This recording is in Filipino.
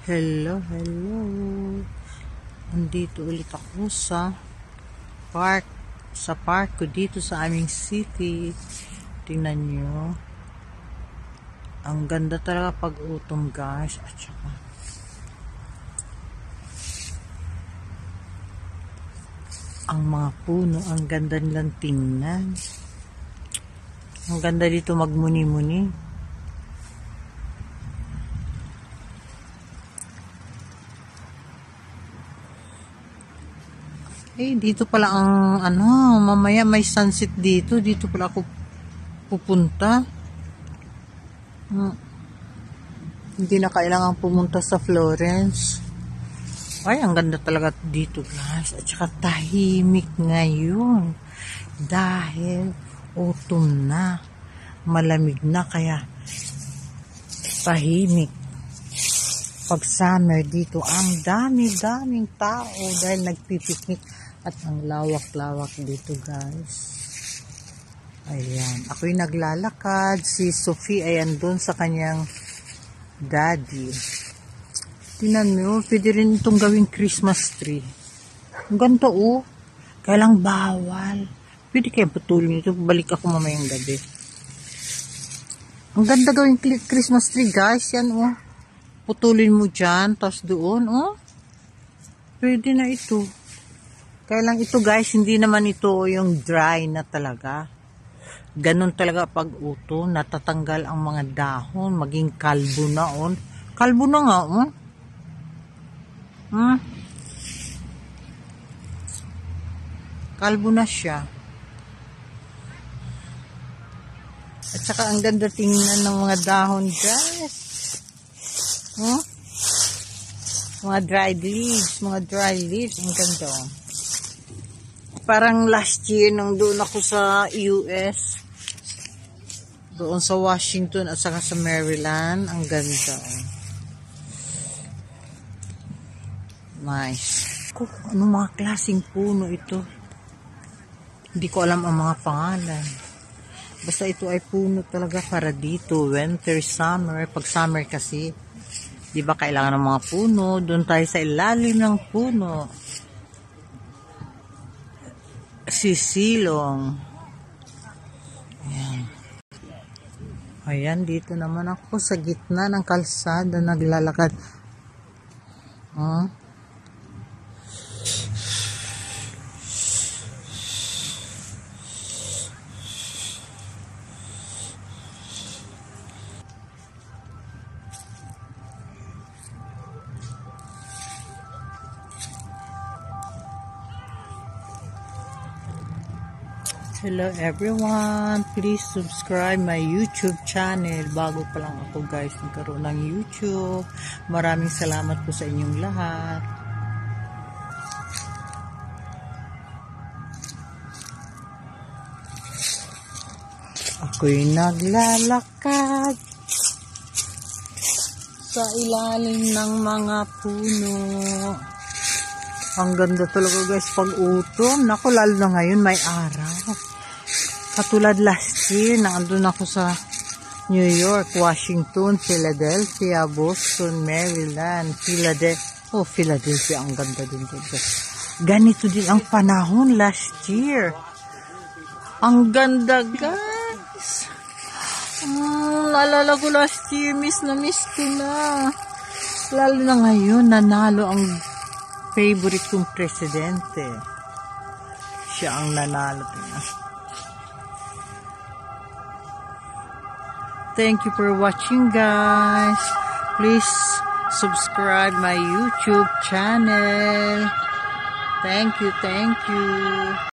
Hello, hello. Andito ulit ako sa park. Sa park ko dito sa aming city. Tingnan nyo. Ang ganda talaga pag utom, guys. At saka ang mga puno, ang ganda nilang tingnan. Ang ganda dito magmuni-muni. Dito pala ang mamaya may sunset dito. Dito pala ako pupunta. Hindi na kailangan pumunta sa Florence. Ang ganda talaga dito, guys. At saka tahimik ngayon. Dahil autumn na. Malamig na kaya tahimik. Pag summer dito, ang dami-daming tao dahil nagpipiknik. At ang lawak-lawak dito, guys. Ayan. Ako'y naglalakad. Si Sophie ay andun sa kanyang daddy. Tinan mo, pwede rin itong gawing Christmas tree. Ang ganda, oh. Kaya lang bawal. Pwede kaya putulin ito. Balik ako mamayang gabi. Ang ganda gawing Christmas tree, guys. Yan, oh. Putulin mo dyan. Tapos doon, oh. Pwede na ito. Kaya lang ito, guys, hindi naman ito yung dry na talaga. Ganun talaga pag uto, natatanggal ang mga dahon, maging kalbo na, on. Kalbo na nga, on. Kalbo na siya. At saka ang ganda tingnan ng mga dahon, guys. Mga dried leaves, ang ganda, oh. Parang last year nung doon ako sa US, doon sa Washington at saka sa Maryland, ang ganda. Nice. Ano mga klaseng puno ito? Hindi ko alam ang mga pangalan. Basta ito ay puno talaga para dito. Winter, summer. Pag summer kasi, di ba kailangan ng mga puno? Doon tayo sa ilalim ng puno. Sisilong. Ayan, dito naman ako sa gitna ng kalsada naglalakad. Hello everyone, please subscribe my YouTube channel. Bago pa lang ako, guys, nagkaroon ng YouTube. Maraming salamat po sa inyong lahat. Ako'y naglalakad sa ilalim ng mga puno. Ang ganda talaga, guys, pag autumn. Naku, lalo na ngayon may araw. Katulad last year, naandun ako sa New York, Washington, Philadelphia, Boston, Maryland, Philadelphia. Philadelphia, ang ganda din dito. Ganito din ang panahon last year. Ang ganda, guys. Naalala ko last year, miss ko na. Lalo na ngayon, nanalo ang favorite kong presidente. Siya ang nanalo. Thank you for watching, guys. Please subscribe my YouTube channel. Thank you.